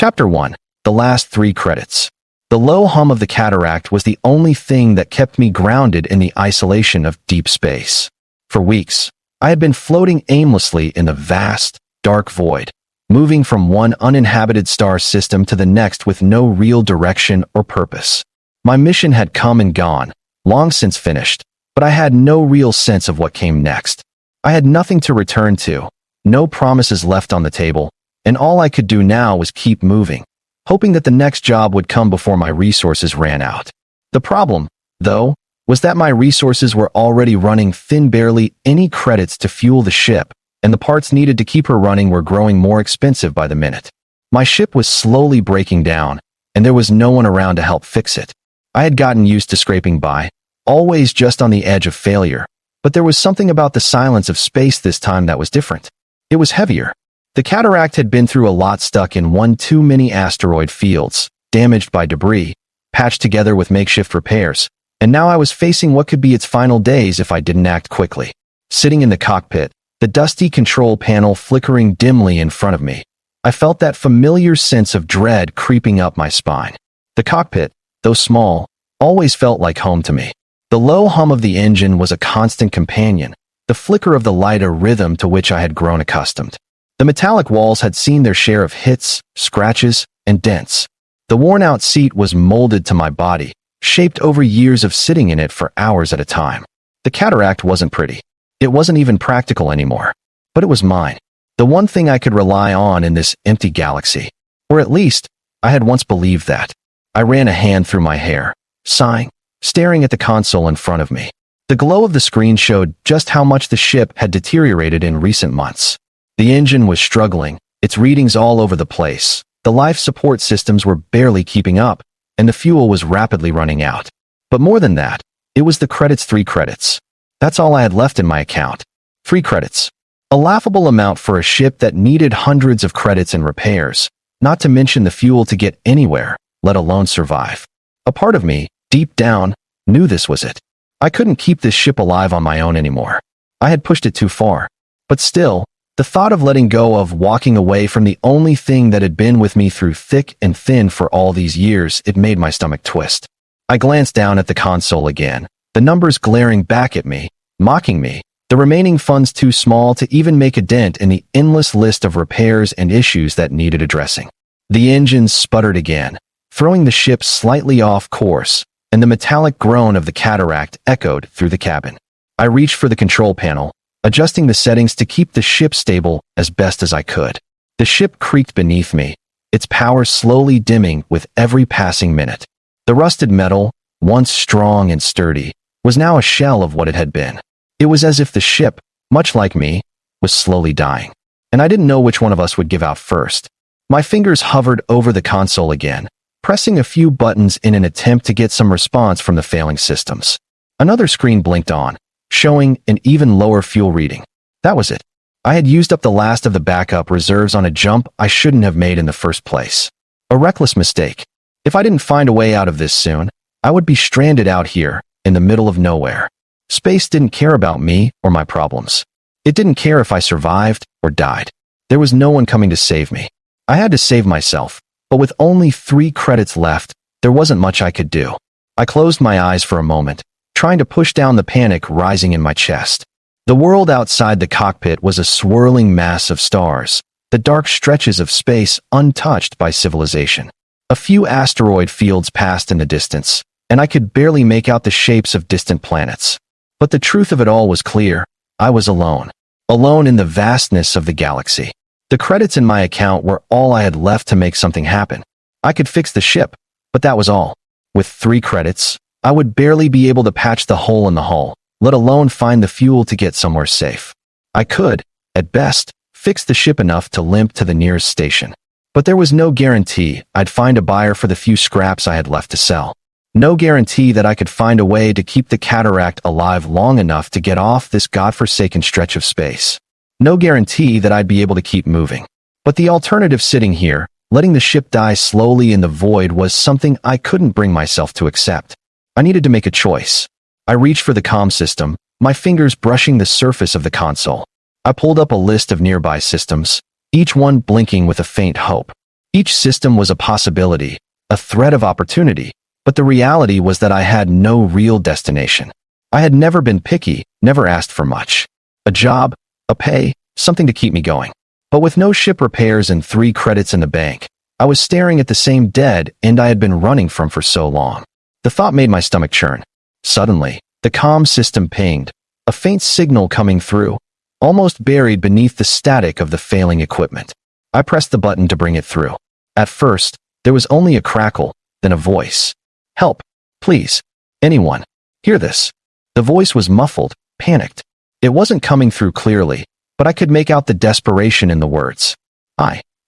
Chapter 1. The Last 3 Credits. The low hum of the cataract was the only thing that kept me grounded in the isolation of deep space. For weeks, I had been floating aimlessly in the vast, dark void, moving from one uninhabited star system to the next with no real direction or purpose. My mission had come and gone, long since finished, but I had no real sense of what came next. I had nothing to return to, no promises left on the table, and all I could do now was keep moving, hoping that the next job would come before my resources ran out. The problem, though, was that my resources were already running thin, barely any credits to fuel the ship, and the parts needed to keep her running were growing more expensive by the minute. My ship was slowly breaking down, and there was no one around to help fix it. I had gotten used to scraping by, always just on the edge of failure, but there was something about the silence of space this time that was different. It was heavier. The cataract had been through a lot, stuck in one too many asteroid fields, damaged by debris, patched together with makeshift repairs, and now I was facing what could be its final days if I didn't act quickly. Sitting in the cockpit, the dusty control panel flickering dimly in front of me, I felt that familiar sense of dread creeping up my spine. The cockpit, though small, always felt like home to me. The low hum of the engine was a constant companion, the flicker of the light a rhythm to which I had grown accustomed. The metallic walls had seen their share of hits, scratches, and dents. The worn-out seat was molded to my body, shaped over years of sitting in it for hours at a time. The cataract wasn't pretty. It wasn't even practical anymore. But it was mine. The one thing I could rely on in this empty galaxy. Or at least, I had once believed that. I ran a hand through my hair, sighing, staring at the console in front of me. The glow of the screen showed just how much the ship had deteriorated in recent months. The engine was struggling, its readings all over the place. The life support systems were barely keeping up, and the fuel was rapidly running out. But more than that, it was the credits. 3 credits. That's all I had left in my account. 3 credits. A laughable amount for a ship that needed hundreds of credits and repairs, not to mention the fuel to get anywhere, let alone survive. A part of me, deep down, knew this was it. I couldn't keep this ship alive on my own anymore. I had pushed it too far. But still, the thought of letting go, of walking away from the only thing that had been with me through thick and thin for all these years, it made my stomach twist. I glanced down at the console again, the numbers glaring back at me, mocking me, the remaining funds too small to even make a dent in the endless list of repairs and issues that needed addressing. The engine sputtered again, throwing the ship slightly off course, and the metallic groan of the cataract echoed through the cabin. I reached for the control panel, adjusting the settings to keep the ship stable as best as I could. The ship creaked beneath me, its power slowly dimming with every passing minute. The rusted metal, once strong and sturdy, was now a shell of what it had been. It was as if the ship, much like me, was slowly dying. And I didn't know which one of us would give out first. My fingers hovered over the console again, pressing a few buttons in an attempt to get some response from the failing systems. Another screen blinked on, showing an even lower fuel reading. That was it. I had used up the last of the backup reserves on a jump I shouldn't have made in the first place. A reckless mistake. If I didn't find a way out of this soon, I would be stranded out here, in the middle of nowhere. Space didn't care about me or my problems. It didn't care if I survived or died. There was no one coming to save me. I had to save myself, but with only 3 credits left, there wasn't much I could do. I closed my eyes for a moment, trying to push down the panic rising in my chest. The world outside the cockpit was a swirling mass of stars, the dark stretches of space untouched by civilization. A few asteroid fields passed in the distance, and I could barely make out the shapes of distant planets. But the truth of it all was clear. I was alone. Alone in the vastness of the galaxy. The credits in my account were all I had left to make something happen. I could fix the ship, but that was all. With 3 credits, I would barely be able to patch the hole in the hull, let alone find the fuel to get somewhere safe. I could, at best, fix the ship enough to limp to the nearest station. But there was no guarantee I'd find a buyer for the few scraps I had left to sell. No guarantee that I could find a way to keep the cataract alive long enough to get off this godforsaken stretch of space. No guarantee that I'd be able to keep moving. But the alternative, sitting here, letting the ship die slowly in the void, was something I couldn't bring myself to accept. I needed to make a choice. I reached for the comm system, my fingers brushing the surface of the console. I pulled up a list of nearby systems, each one blinking with a faint hope. Each system was a possibility, a threat of opportunity, but the reality was that I had no real destination. I had never been picky, never asked for much. A job, a pay, something to keep me going. But with no ship repairs and 3 credits in the bank, I was staring at the same dead end I had been running from for so long. The thought made my stomach churn. Suddenly, the comm system pinged, a faint signal coming through, almost buried beneath the static of the failing equipment. I pressed the button to bring it through. At first, there was only a crackle, then a voice. "Help, please. Anyone. Hear this." The voice was muffled, panicked. It wasn't coming through clearly, but I could make out the desperation in the words.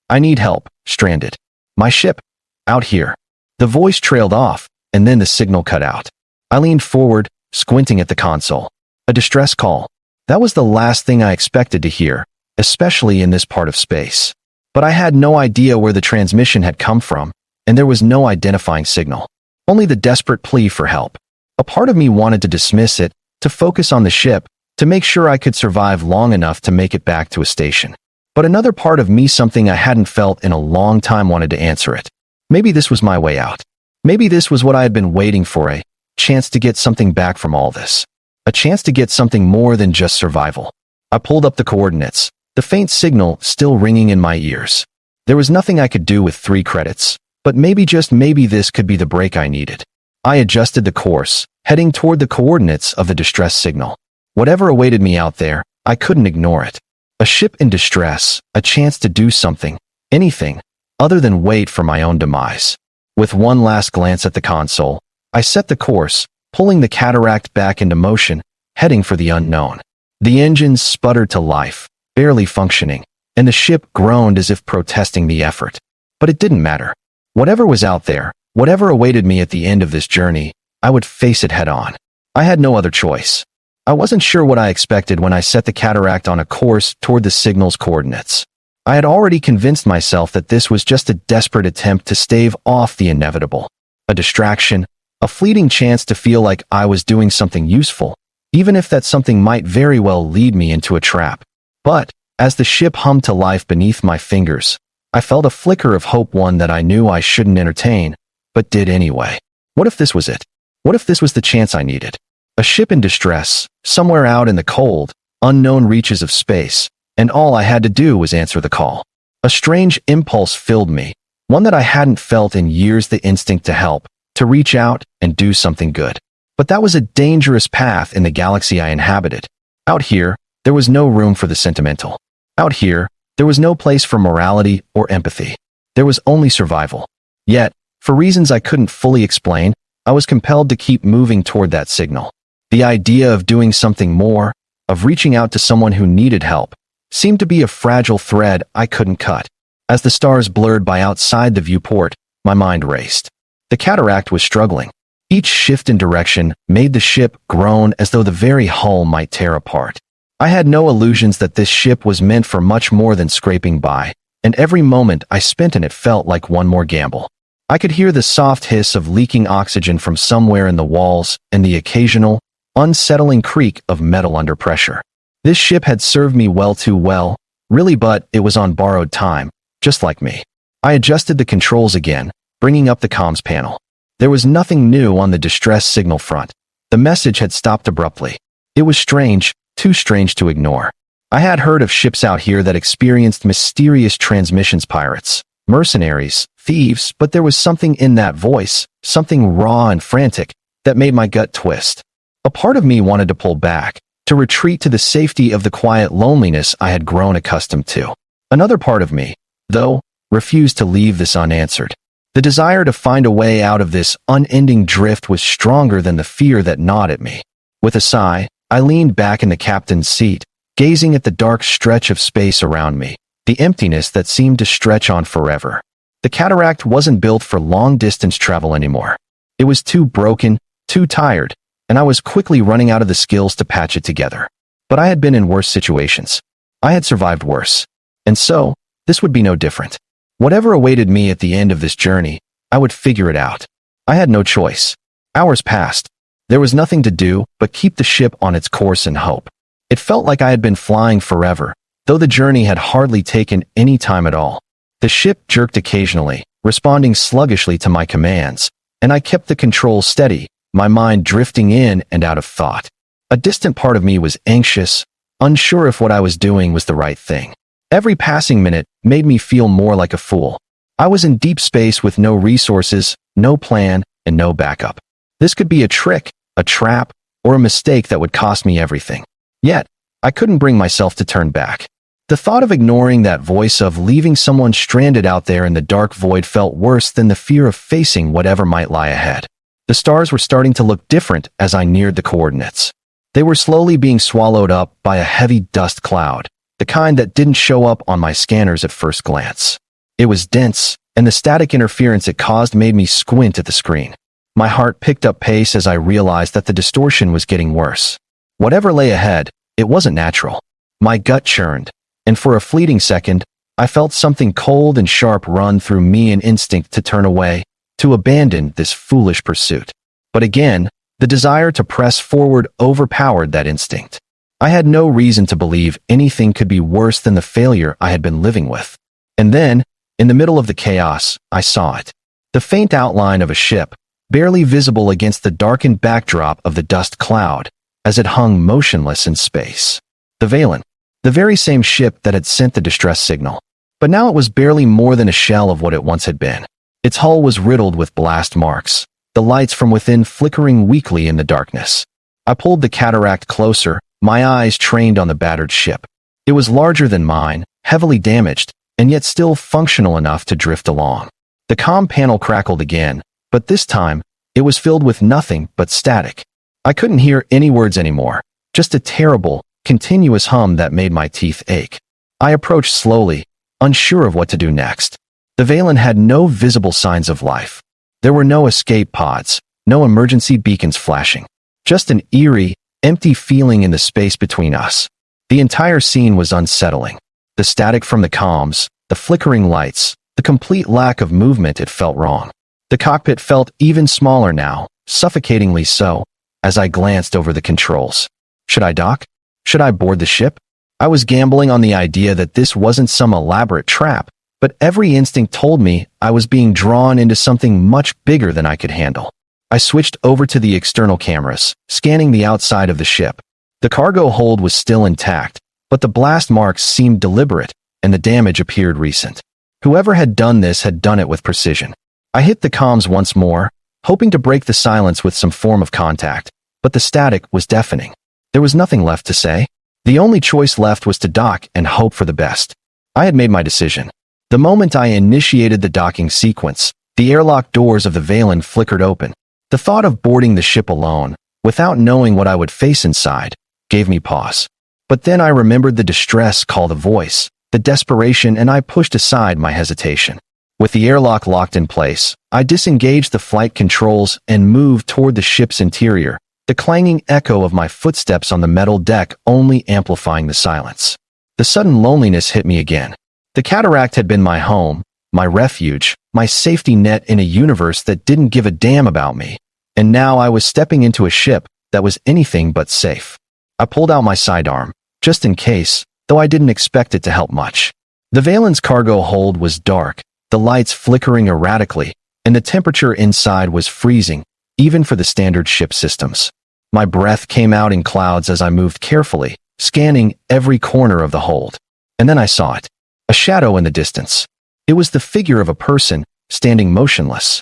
I need help, stranded. My ship, out here." The voice trailed off, and then the signal cut out. I leaned forward, squinting at the console. A distress call. That was the last thing I expected to hear, especially in this part of space. But I had no idea where the transmission had come from, and there was no identifying signal. Only the desperate plea for help. A part of me wanted to dismiss it, to focus on the ship, to make sure I could survive long enough to make it back to a station. But another part of me, something I hadn't felt in a long time, wanted to answer it. Maybe this was my way out. Maybe this was what I had been waiting for, a chance to get something back from all this. A chance to get something more than just survival. I pulled up the coordinates, the faint signal still ringing in my ears. There was nothing I could do with 3 credits, but maybe, just maybe, this could be the break I needed. I adjusted the course, heading toward the coordinates of the distress signal. Whatever awaited me out there, I couldn't ignore it. A ship in distress, a chance to do something, anything, other than wait for my own demise. With one last glance at the console, I set the course, pulling the cataract back into motion, heading for the unknown. The engines sputtered to life, barely functioning, and the ship groaned as if protesting the effort. But it didn't matter. Whatever was out there, whatever awaited me at the end of this journey, I would face it head on. I had no other choice. I wasn't sure what I expected when I set the cataract on a course toward the signal's coordinates. I had already convinced myself that this was just a desperate attempt to stave off the inevitable. A distraction, a fleeting chance to feel like I was doing something useful, even if that something might very well lead me into a trap. But, as the ship hummed to life beneath my fingers, I felt a flicker of hope, one that I knew I shouldn't entertain, but did anyway. What if this was it? What if this was the chance I needed? A ship in distress, somewhere out in the cold, unknown reaches of space, and all I had to do was answer the call. A strange impulse filled me, one that I hadn't felt in years, the instinct to help, to reach out and do something good. But that was a dangerous path in the galaxy I inhabited. Out here, there was no room for the sentimental. Out here, there was no place for morality or empathy. There was only survival. Yet, for reasons I couldn't fully explain, I was compelled to keep moving toward that signal. The idea of doing something more, of reaching out to someone who needed help, seemed to be a fragile thread I couldn't cut. As the stars blurred by outside the viewport, my mind raced. The cataract was struggling. Each shift in direction made the ship groan as though the very hull might tear apart. I had no illusions that this ship was meant for much more than scraping by, and every moment I spent in it felt like one more gamble. I could hear the soft hiss of leaking oxygen from somewhere in the walls and the occasional, unsettling creak of metal under pressure. This ship had served me well, too well, really, but it was on borrowed time, just like me. I adjusted the controls again, bringing up the comms panel. There was nothing new on the distress signal front. The message had stopped abruptly. It was strange, too strange to ignore. I had heard of ships out here that experienced mysterious transmissions, pirates, mercenaries, thieves, but there was something in that voice, something raw and frantic, that made my gut twist. A part of me wanted to pull back, to retreat to the safety of the quiet loneliness I had grown accustomed to. Another part of me, though, refused to leave this unanswered. The desire to find a way out of this unending drift was stronger than the fear that gnawed at me. With a sigh, I leaned back in the captain's seat, gazing at the dark stretch of space around me, the emptiness that seemed to stretch on forever. The cataract wasn't built for long-distance travel anymore. It was too broken, too tired, and I was quickly running out of the skills to patch it together. But I had been in worse situations. I had survived worse. And so, this would be no different. Whatever awaited me at the end of this journey, I would figure it out. I had no choice. Hours passed. There was nothing to do but keep the ship on its course and hope. It felt like I had been flying forever, though the journey had hardly taken any time at all. The ship jerked occasionally, responding sluggishly to my commands, and I kept the controls steady, my mind drifting in and out of thought. A distant part of me was anxious, unsure if what I was doing was the right thing. Every passing minute made me feel more like a fool. I was in deep space with no resources, no plan, and no backup. This could be a trick, a trap, or a mistake that would cost me everything. Yet, I couldn't bring myself to turn back. The thought of ignoring that voice, of leaving someone stranded out there in the dark void, felt worse than the fear of facing whatever might lie ahead. The stars were starting to look different as I neared the coordinates. They were slowly being swallowed up by a heavy dust cloud, the kind that didn't show up on my scanners at first glance. It was dense, and the static interference it caused made me squint at the screen. My heart picked up pace as I realized that the distortion was getting worse. Whatever lay ahead, it wasn't natural. My gut churned, and for a fleeting second, I felt something cold and sharp run through me, an instinct to turn away, to abandon this foolish pursuit. But again, the desire to press forward overpowered that instinct. I had no reason to believe anything could be worse than the failure I had been living with. And then, in the middle of the chaos, I saw it. The faint outline of a ship, barely visible against the darkened backdrop of the dust cloud, as it hung motionless in space. The Valen, the very same ship that had sent the distress signal. But now it was barely more than a shell of what it once had been. Its hull was riddled with blast marks, the lights from within flickering weakly in the darkness. I pulled the cataract closer, my eyes trained on the battered ship. It was larger than mine, heavily damaged, and yet still functional enough to drift along. The comm panel crackled again, but this time, it was filled with nothing but static. I couldn't hear any words anymore, just a terrible, continuous hum that made my teeth ache. I approached slowly, unsure of what to do next. The Valen had no visible signs of life. There were no escape pods, no emergency beacons flashing. Just an eerie, empty feeling in the space between us. The entire scene was unsettling. The static from the comms, the flickering lights, the complete lack of movement, it felt wrong. The cockpit felt even smaller now, suffocatingly so, as I glanced over the controls. Should I dock? Should I board the ship? I was gambling on the idea that this wasn't some elaborate trap, but every instinct told me I was being drawn into something much bigger than I could handle. I switched over to the external cameras, scanning the outside of the ship. The cargo hold was still intact, but the blast marks seemed deliberate, and the damage appeared recent. Whoever had done this had done it with precision. I hit the comms once more, hoping to break the silence with some form of contact, but the static was deafening. There was nothing left to say. The only choice left was to dock and hope for the best. I had made my decision. The moment I initiated the docking sequence, the airlock doors of the Valen flickered open. The thought of boarding the ship alone, without knowing what I would face inside, gave me pause. But then I remembered the distress call, the voice, the desperation, and I pushed aside my hesitation. With the airlock locked in place, I disengaged the flight controls and moved toward the ship's interior, the clanging echo of my footsteps on the metal deck only amplifying the silence. The sudden loneliness hit me again. The cataract had been my home, my refuge, my safety net in a universe that didn't give a damn about me, and now I was stepping into a ship that was anything but safe. I pulled out my sidearm, just in case, though I didn't expect it to help much. The Valen's cargo hold was dark, the lights flickering erratically, and the temperature inside was freezing, even for the standard ship systems. My breath came out in clouds as I moved carefully, scanning every corner of the hold. And then I saw it. A shadow in the distance. It was the figure of a person, standing motionless.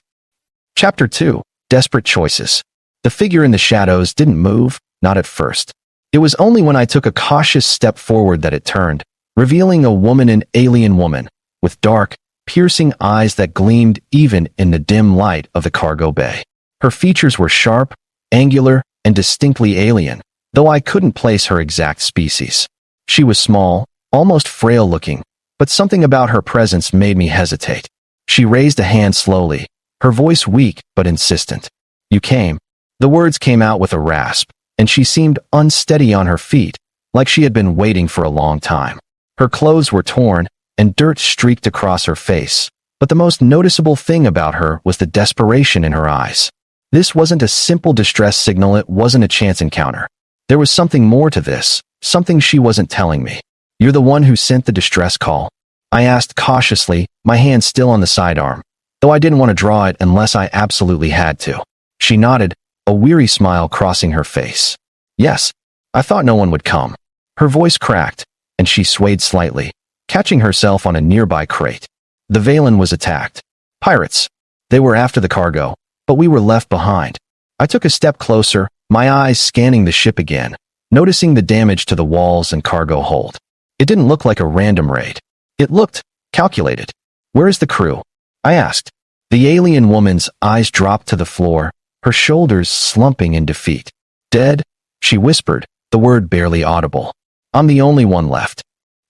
Chapter 2. Desperate Choices. The figure in the shadows didn't move, not at first. It was only when I took a cautious step forward that it turned, revealing a woman, an alien woman, with dark, piercing eyes that gleamed even in the dim light of the cargo bay. Her features were sharp, angular, and distinctly alien, though I couldn't place her exact species. She was small, almost frail-looking, but something about her presence made me hesitate. She raised a hand slowly, her voice weak but insistent. "You came." The words came out with a rasp, and she seemed unsteady on her feet, like she had been waiting for a long time. Her clothes were torn, and dirt streaked across her face, but the most noticeable thing about her was the desperation in her eyes. This wasn't a simple distress signal, it wasn't a chance encounter. There was something more to this, something she wasn't telling me. "You're the one who sent the distress call?" I asked cautiously, my hand still on the sidearm, though I didn't want to draw it unless I absolutely had to. She nodded, a weary smile crossing her face. Yes, I thought no one would come. Her voice cracked, and she swayed slightly, catching herself on a nearby crate. The Valen was attacked. Pirates. They were after the cargo, but we were left behind. I took a step closer, my eyes scanning the ship again, noticing the damage to the walls and cargo hold. It didn't look like a random raid. It looked calculated. Where is the crew? I asked. The alien woman's eyes dropped to the floor, her shoulders slumping in defeat. Dead? She whispered, the word barely audible. I'm the only one left.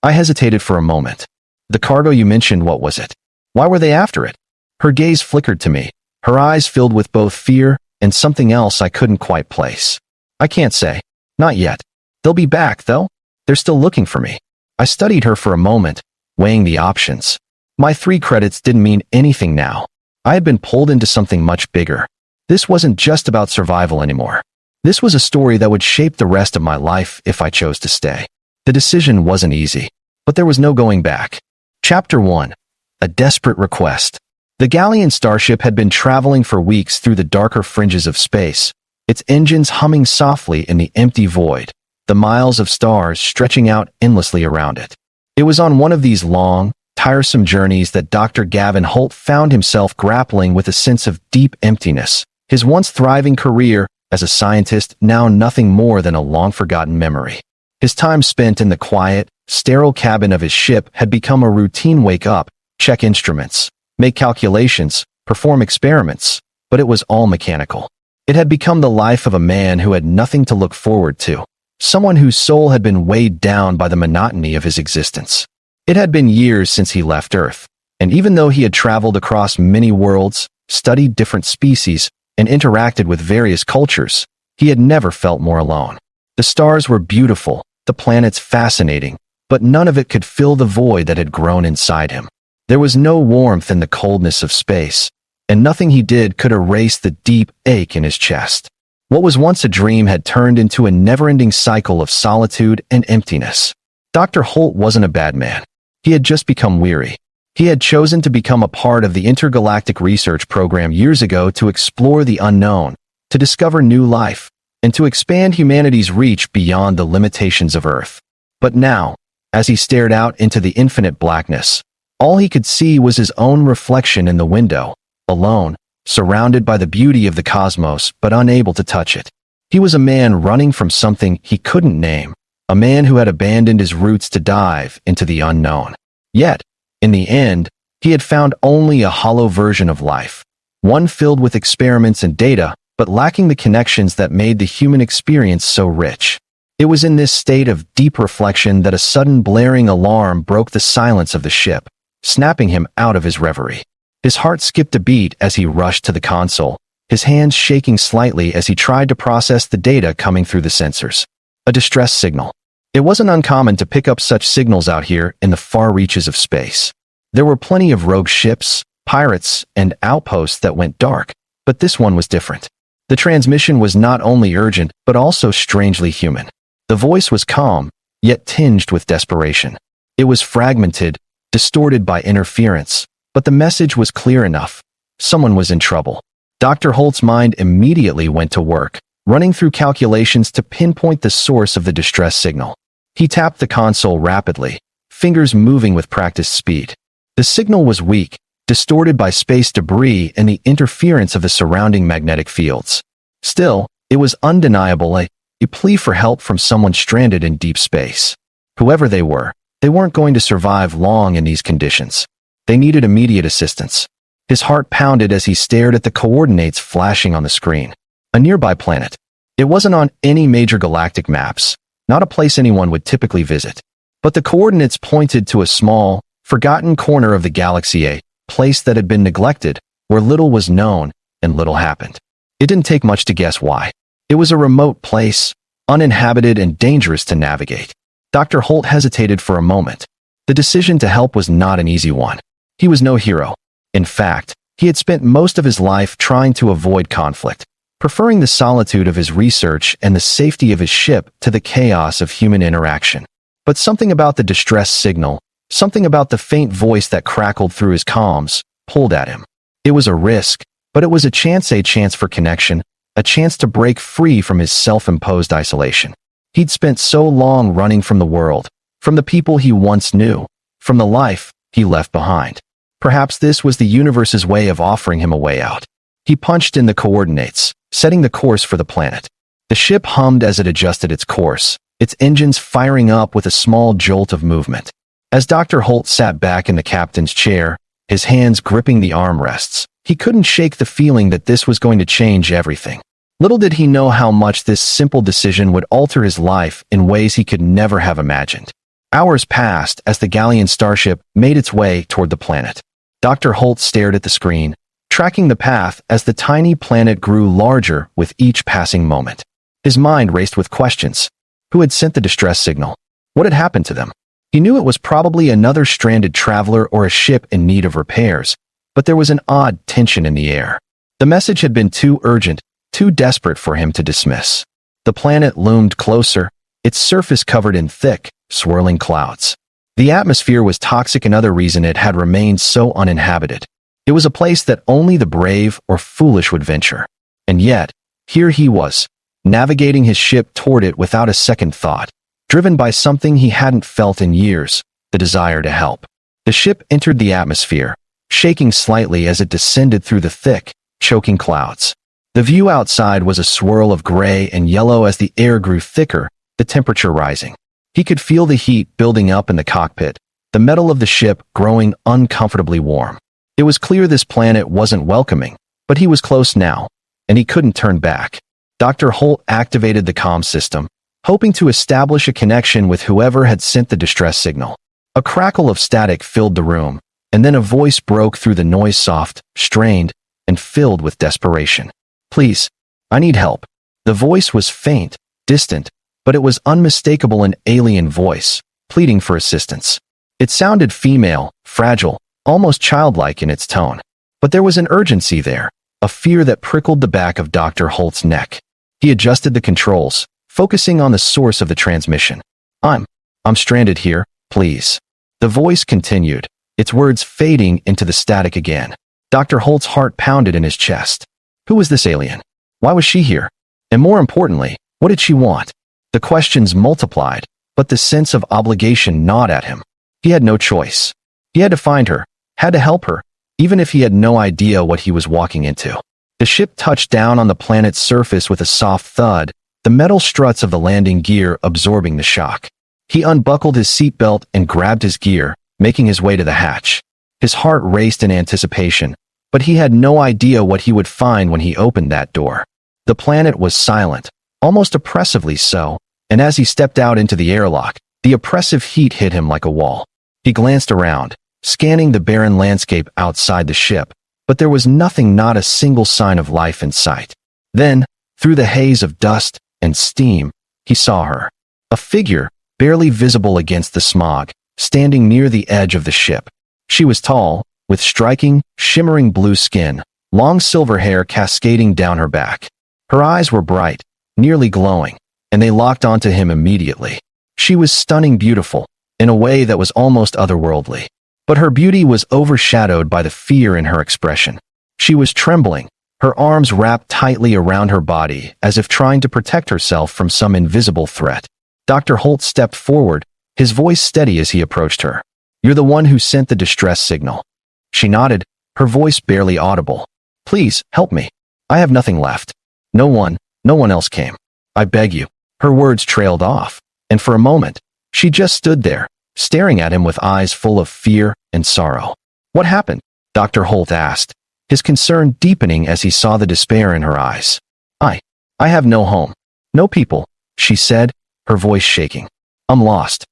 I hesitated for a moment. The cargo you mentioned, what was it? Why were they after it? Her gaze flickered to me, her eyes filled with both fear and something else I couldn't quite place. I can't say. Not yet. They'll be back, though. They're still looking for me. I studied her for a moment, weighing the options. My 3 credits didn't mean anything now. I had been pulled into something much bigger. This wasn't just about survival anymore. This was a story that would shape the rest of my life if I chose to stay. The decision wasn't easy, but there was no going back. Chapter 1. A Desperate Request. The Galleon starship had been traveling for weeks through the darker fringes of space, its engines humming softly in the empty void, the miles of stars stretching out endlessly around it. It was on one of these long, tiresome journeys that Dr. Gavin Holt found himself grappling with a sense of deep emptiness, his once thriving career as a scientist now nothing more than a long-forgotten memory. His time spent in the quiet, sterile cabin of his ship had become a routine wake-up, check instruments, make calculations, perform experiments, but it was all mechanical. It had become the life of a man who had nothing to look forward to, someone whose soul had been weighed down by the monotony of his existence. It had been years since he left Earth, and even though he had traveled across many worlds, studied different species, and interacted with various cultures, he had never felt more alone. The stars were beautiful, the planets fascinating, but none of it could fill the void that had grown inside him. There was no warmth in the coldness of space, and nothing he did could erase the deep ache in his chest. What was once a dream had turned into a never-ending cycle of solitude and emptiness. Dr. Holt wasn't a bad man. He had just become weary. He had chosen to become a part of the intergalactic research program years ago to explore the unknown, to discover new life, and to expand humanity's reach beyond the limitations of Earth. But now, as he stared out into the infinite blackness, all he could see was his own reflection in the window, alone, surrounded by the beauty of the cosmos but unable to touch it. He was a man running from something he couldn't name, a man who had abandoned his roots to dive into the unknown. Yet, in the end, he had found only a hollow version of life, one filled with experiments and data, but lacking the connections that made the human experience so rich. It was in this state of deep reflection that a sudden blaring alarm broke the silence of the ship, snapping him out of his reverie. His heart skipped a beat as he rushed to the console, his hands shaking slightly as he tried to process the data coming through the sensors. A distress signal. It wasn't uncommon to pick up such signals out here in the far reaches of space. There were plenty of rogue ships, pirates, and outposts that went dark, but this one was different. The transmission was not only urgent, but also strangely human. The voice was calm, yet tinged with desperation. It was fragmented, distorted by interference, but the message was clear enough. Someone was in trouble. Dr. Holt's mind immediately went to work, running through calculations to pinpoint the source of the distress signal. He tapped the console rapidly, fingers moving with practiced speed. The signal was weak, distorted by space debris and the interference of the surrounding magnetic fields. Still, it was undeniable, a plea for help from someone stranded in deep space. Whoever they weren't going to survive long in these conditions. They needed immediate assistance. His heart pounded as he stared at the coordinates flashing on the screen. A nearby planet. It wasn't on any major galactic maps, not a place anyone would typically visit. But the coordinates pointed to a small, forgotten corner of the galaxy, a place that had been neglected, where little was known and little happened. It didn't take much to guess why. It was a remote place, uninhabited and dangerous to navigate. Dr. Holt hesitated for a moment. The decision to help was not an easy one. He was no hero. In fact, he had spent most of his life trying to avoid conflict, preferring the solitude of his research and the safety of his ship to the chaos of human interaction. But something about the distress signal, Something about the faint voice that crackled through his comms pulled at him. It was a risk, but it was a chance for connection, a chance to break free from his self-imposed isolation. He'd spent so long running from the world, from the people he once knew, from the life he left behind. Perhaps this was the universe's way of offering him a way out. He punched in the coordinates, setting the course for the planet. The ship hummed as it adjusted its course, its engines firing up with a small jolt of movement. As Dr. Holt sat back in the captain's chair, his hands gripping the armrests, he couldn't shake the feeling that this was going to change everything. Little did he know how much this simple decision would alter his life in ways he could never have imagined. Hours passed as the Galleon starship made its way toward the planet. Dr. Holt stared at the screen, tracking the path as the tiny planet grew larger with each passing moment. His mind raced with questions. Who had sent the distress signal? What had happened to them? He knew it was probably another stranded traveler or a ship in need of repairs, but there was an odd tension in the air. The message had been too urgent, too desperate for him to dismiss. The planet loomed closer, its surface covered in thick, swirling clouds. The atmosphere was toxic, another reason it had remained so uninhabited. It was a place that only the brave or foolish would venture. And yet, here he was, navigating his ship toward it without a second thought, driven by something he hadn't felt in years, the desire to help. The ship entered the atmosphere, shaking slightly as it descended through the thick, choking clouds. The view outside was a swirl of gray and yellow as the air grew thicker, the temperature rising. He could feel the heat building up in the cockpit, the metal of the ship growing uncomfortably warm. It was clear this planet wasn't welcoming, but he was close now, and he couldn't turn back. Dr. Holt activated the comm system, hoping to establish a connection with whoever had sent the distress signal. A crackle of static filled the room, and then a voice broke through the noise, soft, strained, and filled with desperation. "Please, I need help." The voice was faint, distant, but it was unmistakable, an alien voice, pleading for assistance. It sounded female, fragile, almost childlike in its tone. But there was an urgency there, a fear that prickled the back of Dr. Holt's neck. He adjusted the controls, focusing on the source of the transmission. I'm stranded here, please." The voice continued, its words fading into the static again. Dr. Holt's heart pounded in his chest. Who was this alien? Why was she here? And more importantly, what did she want? The questions multiplied, but the sense of obligation gnawed at him. He had no choice. He had to find her, had to help her, even if he had no idea what he was walking into. The ship touched down on the planet's surface with a soft thud, the metal struts of the landing gear absorbing the shock. He unbuckled his seatbelt and grabbed his gear, making his way to the hatch. His heart raced in anticipation, but he had no idea what he would find when he opened that door. The planet was silent, almost oppressively so, and as he stepped out into the airlock, the oppressive heat hit him like a wall. He glanced around, scanning the barren landscape outside the ship, but there was nothing, not a single sign of life in sight. Then, through the haze of dust and steam, he saw her. A figure, barely visible against the smog, standing near the edge of the ship. She was tall, with striking, shimmering blue skin, long silver hair cascading down her back. Her eyes were bright, nearly glowing, and they locked onto him immediately. She was stunning, beautiful, in a way that was almost otherworldly. But her beauty was overshadowed by the fear in her expression. She was trembling, her arms wrapped tightly around her body as if trying to protect herself from some invisible threat. Dr. Holt stepped forward, his voice steady as he approached her. "You're the one who sent the distress signal." She nodded, her voice barely audible. "Please, help me. I have nothing left. No one else came. I beg you." Her words trailed off, and for a moment, she just stood there, staring at him with eyes full of fear and sorrow. "What happened?" Dr. Holt asked, his concern deepening as he saw the despair in her eyes. I have no home. No people," she said, her voice shaking. "I'm lost.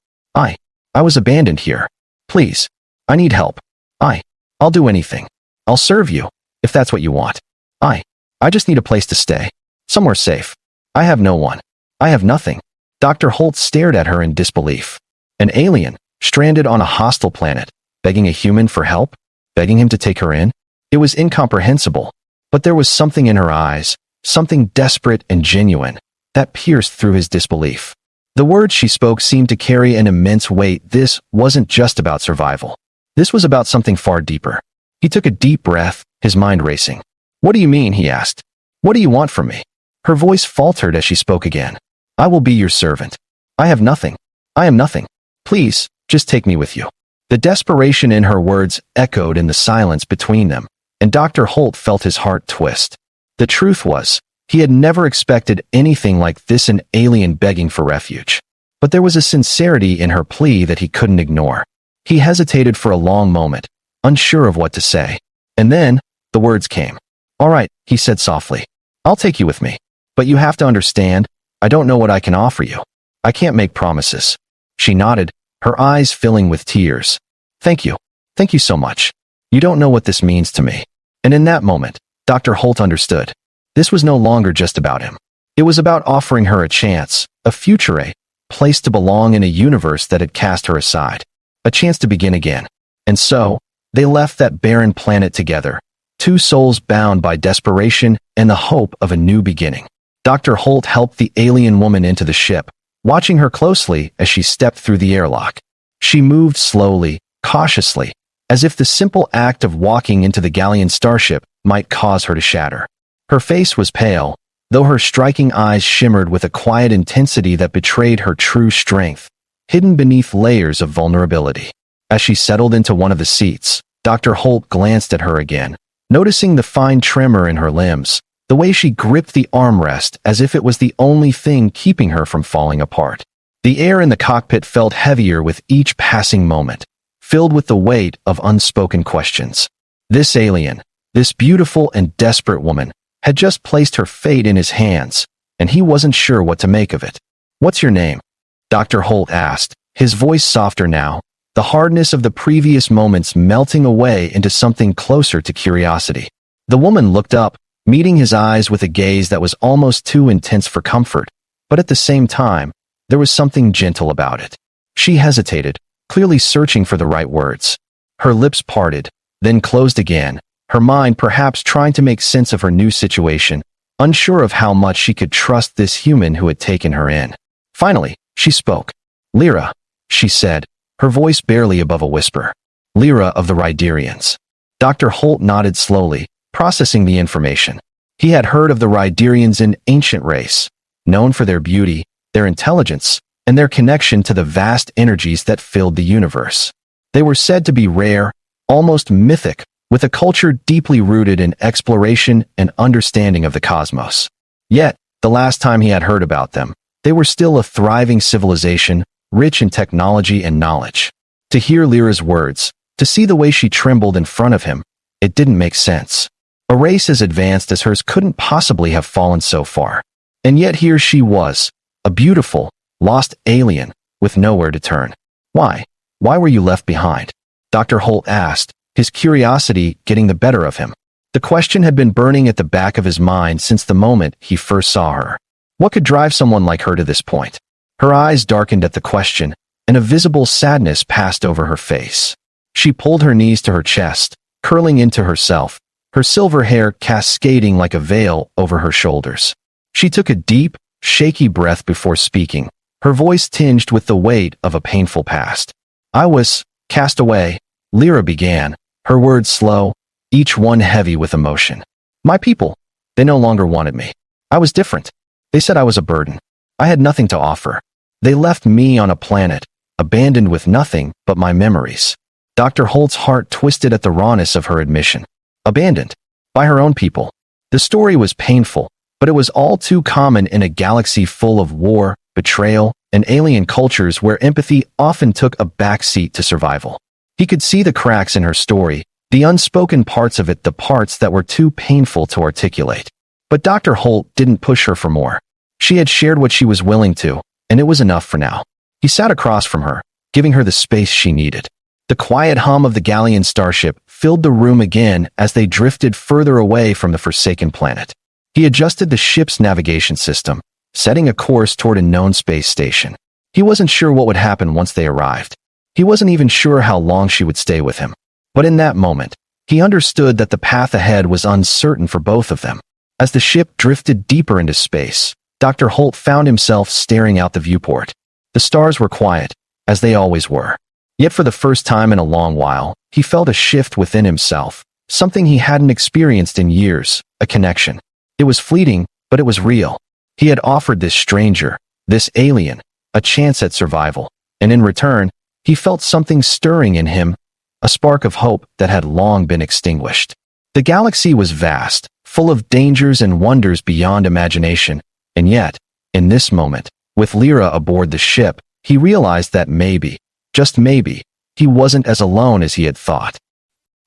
I was abandoned here. Please, I need help. I'll do anything. I'll serve you, if that's what you want. I just need a place to stay. Somewhere safe. I have no one. I have nothing." Dr. Holt stared at her in disbelief. An alien, stranded on a hostile planet, begging a human for help? Begging him to take her in? It was incomprehensible, but there was something in her eyes, something desperate and genuine, that pierced through his disbelief. The words she spoke seemed to carry an immense weight. This wasn't just about survival. This was about something far deeper. He took a deep breath, his mind racing. "What do you mean?" he asked. "What do you want from me?" Her voice faltered as she spoke again. "I will be your servant. I have nothing. I am nothing. Please, just take me with you." The desperation in her words echoed in the silence between them, and Dr. Holt felt his heart twist. The truth was, he had never expected anything like this, an alien begging for refuge. But there was a sincerity in her plea that he couldn't ignore. He hesitated for a long moment, unsure of what to say. And then, the words came. "All right," he said softly. "I'll take you with me. But you have to understand, I don't know what I can offer you. I can't make promises." She nodded, her eyes filling with tears. "Thank you. Thank you so much. You don't know what this means to me." And in that moment, Dr. Holt understood. This was no longer just about him. It was about offering her a chance, a future, a place to belong in a universe that had cast her aside. A chance to begin again. And so, they left that barren planet together, two souls bound by desperation and the hope of a new beginning. Dr. Holt helped the alien woman into the ship, watching her closely as she stepped through the airlock. She moved slowly, cautiously, as if the simple act of walking into the Galleon starship might cause her to shatter. Her face was pale, though her striking eyes shimmered with a quiet intensity that betrayed her true strength, hidden beneath layers of vulnerability. As she settled into one of the seats, Dr. Holt glanced at her again, noticing the fine tremor in her limbs, the way she gripped the armrest as if it was the only thing keeping her from falling apart. The air in the cockpit felt heavier with each passing moment, filled with the weight of unspoken questions. This alien, this beautiful and desperate woman, had just placed her fate in his hands, and he wasn't sure what to make of it. "What's your name?" Dr. Holt asked, his voice softer now, the hardness of the previous moments melting away into something closer to curiosity. The woman looked up, meeting his eyes with a gaze that was almost too intense for comfort, but at the same time, there was something gentle about it. She hesitated, clearly searching for the right words. Her lips parted, then closed again, her mind perhaps trying to make sense of her new situation, unsure of how much she could trust this human who had taken her in. Finally, she spoke. "Lyra," she said, her voice barely above a whisper. "Lyra of the Ryderians." Dr. Holt nodded slowly, processing the information. He had heard of the Ryderians, an ancient race, known for their beauty, their intelligence, and their connection to the vast energies that filled the universe. They were said to be rare, almost mythic, with a culture deeply rooted in exploration and understanding of the cosmos. Yet, the last time he had heard about them, they were still a thriving civilization, rich in technology and knowledge. To hear Lyra's words, to see the way she trembled in front of him, it didn't make sense. A race as advanced as hers couldn't possibly have fallen so far. And yet here she was, a beautiful, lost alien, with nowhere to turn. "Why? Why were you left behind?" Dr. Holt asked, his curiosity getting the better of him. The question had been burning at the back of his mind since the moment he first saw her. What could drive someone like her to this point? Her eyes darkened at the question, and a visible sadness passed over her face. She pulled her knees to her chest, curling into herself, her silver hair cascading like a veil over her shoulders. She took a deep, shaky breath before speaking, her voice tinged with the weight of a painful past. "I was cast away," Lyra began, her words slow, each one heavy with emotion. "My people, they no longer wanted me. I was different. They said I was a burden. I had nothing to offer. They left me on a planet, abandoned with nothing but my memories." Dr. Holt's heart twisted at the rawness of her admission. Abandoned. By her own people. The story was painful, but it was all too common in a galaxy full of war, betrayal, and alien cultures where empathy often took a backseat to survival. He could see the cracks in her story, the unspoken parts of it, the parts that were too painful to articulate. But Dr. Holt didn't push her for more. She had shared what she was willing to, and it was enough for now. He sat across from her, giving her the space she needed. The quiet hum of the Galleon starship filled the room again as they drifted further away from the forsaken planet. He adjusted the ship's navigation system, setting a course toward a known space station. He wasn't sure what would happen once they arrived. He wasn't even sure how long she would stay with him. But in that moment, he understood that the path ahead was uncertain for both of them. As the ship drifted deeper into space, Dr. Holt found himself staring out the viewport. The stars were quiet, as they always were. Yet for the first time in a long while, he felt a shift within himself, something he hadn't experienced in years, a connection. It was fleeting, but it was real. He had offered this stranger, this alien, a chance at survival, and in return, he felt something stirring in him, a spark of hope that had long been extinguished. The galaxy was vast, full of dangers and wonders beyond imagination, and yet, in this moment, with Lyra aboard the ship, he realized that maybe, just maybe, he wasn't as alone as he had thought.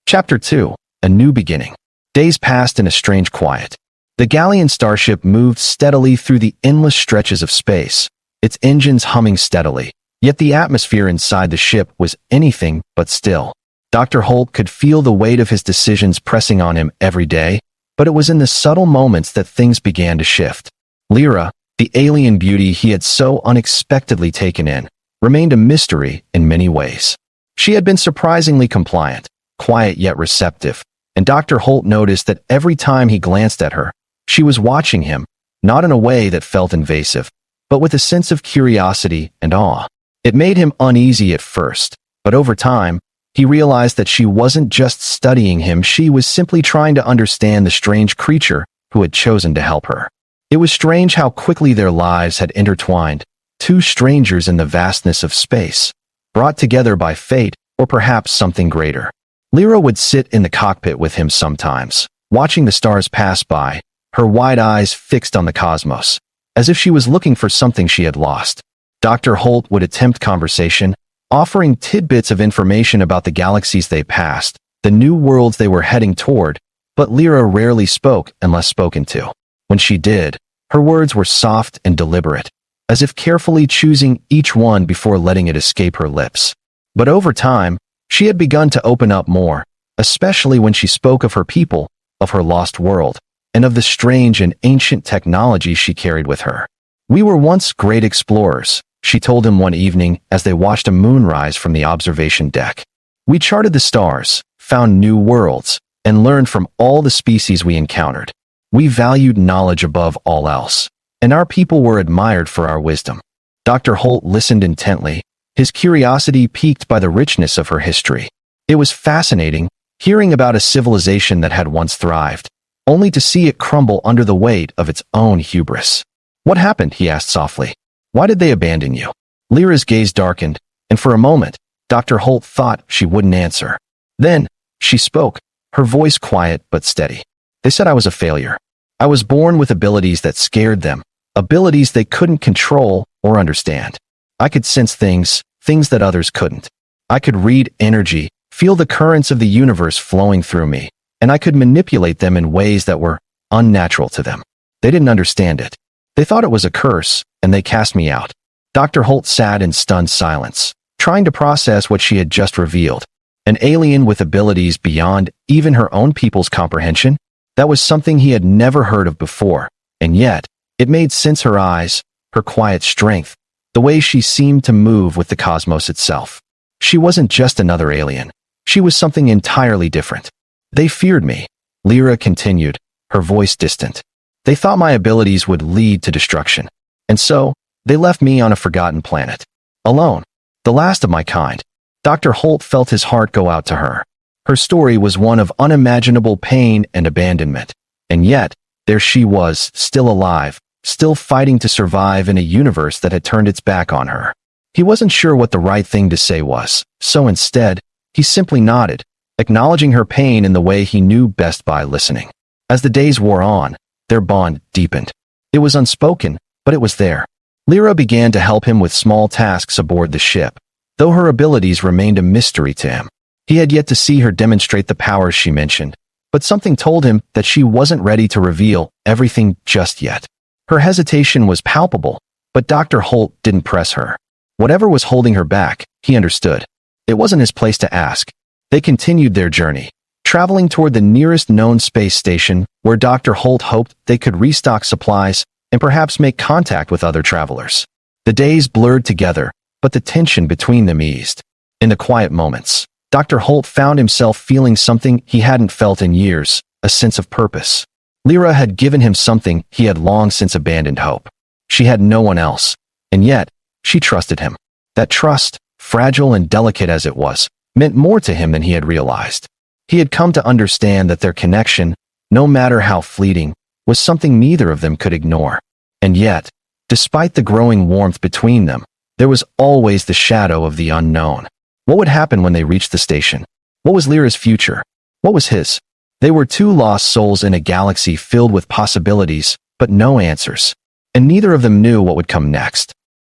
Chapter 2. A New Beginning. Days passed in a strange quiet. The Galleon starship moved steadily through the endless stretches of space, its engines humming steadily, yet the atmosphere inside the ship was anything but still. Dr. Holt could feel the weight of his decisions pressing on him every day, but it was in the subtle moments that things began to shift. Lyra, the alien beauty he had so unexpectedly taken in, remained a mystery in many ways. She had been surprisingly compliant, quiet yet receptive, and Dr. Holt noticed that every time he glanced at her, she was watching him, not in a way that felt invasive, but with a sense of curiosity and awe. It made him uneasy at first, but over time, he realized that she wasn't just studying him, she was simply trying to understand the strange creature who had chosen to help her. It was strange how quickly their lives had intertwined, two strangers in the vastness of space, brought together by fate or perhaps something greater. Lyra would sit in the cockpit with him sometimes, watching the stars pass by, her wide eyes fixed on the cosmos, as if she was looking for something she had lost. Dr. Holt would attempt conversation, offering tidbits of information about the galaxies they passed, the new worlds they were heading toward, but Lyra rarely spoke unless spoken to. When she did, her words were soft and deliberate, as if carefully choosing each one before letting it escape her lips. But over time, she had begun to open up more, especially when she spoke of her people, of her lost world, and of the strange and ancient technology she carried with her. "We were once great explorers," she told him one evening as they watched a moonrise from the observation deck. "We charted the stars, found new worlds, and learned from all the species we encountered. We valued knowledge above all else, and our people were admired for our wisdom." Dr. Holt listened intently, his curiosity piqued by the richness of her history. It was fascinating, hearing about a civilization that had once thrived, only to see it crumble under the weight of its own hubris. "What happened?" he asked softly. "Why did they abandon you?" Lyra's gaze darkened, and for a moment, Dr. Holt thought she wouldn't answer. Then, she spoke, her voice quiet but steady. "They said I was a failure. I was born with abilities that scared them, abilities they couldn't control or understand. I could sense things that others couldn't. I could read energy, feel the currents of the universe flowing through me, and I could manipulate them in ways that were unnatural to them. They didn't understand it. They thought it was a curse, and they cast me out." Dr. Holt sat in stunned silence, trying to process what she had just revealed. An alien with abilities beyond even her own people's comprehension? That was something he had never heard of before, and yet, it made sense. Her eyes, her quiet strength, the way she seemed to move with the cosmos itself. She wasn't just another alien. She was something entirely different. "They feared me," Lyra continued, her voice distant. "They thought my abilities would lead to destruction. And so, they left me on a forgotten planet. Alone. The last of my kind." Dr. Holt felt his heart go out to her. Her story was one of unimaginable pain and abandonment. And yet, there she was, still alive, still fighting to survive in a universe that had turned its back on her. He wasn't sure what the right thing to say was, so instead, he simply nodded, acknowledging her pain in the way he knew best by listening. As the days wore on, their bond deepened. It was unspoken, but it was there. Lyra began to help him with small tasks aboard the ship, though her abilities remained a mystery to him. He had yet to see her demonstrate the powers she mentioned, but something told him that she wasn't ready to reveal everything just yet. Her hesitation was palpable, but Dr. Holt didn't press her. Whatever was holding her back, he understood. It wasn't his place to ask. They continued their journey, traveling toward the nearest known space station, where Dr. Holt hoped they could restock supplies and perhaps make contact with other travelers. The days blurred together, but the tension between them eased. In the quiet moments, Dr. Holt found himself feeling something he hadn't felt in years, a sense of purpose. Lyra had given him something he had long since abandoned: hope. She had no one else, and yet, She trusted him. That trust, fragile and delicate as it was, meant more to him than he had realized. He had come to understand that their connection, no matter how fleeting, was something neither of them could ignore. And yet, despite the growing warmth between them, there was always the shadow of the unknown. What would happen when they reached the station? What was Lyra's future? What was his? They were two lost souls in a galaxy filled with possibilities, but no answers. And neither of them knew what would come next.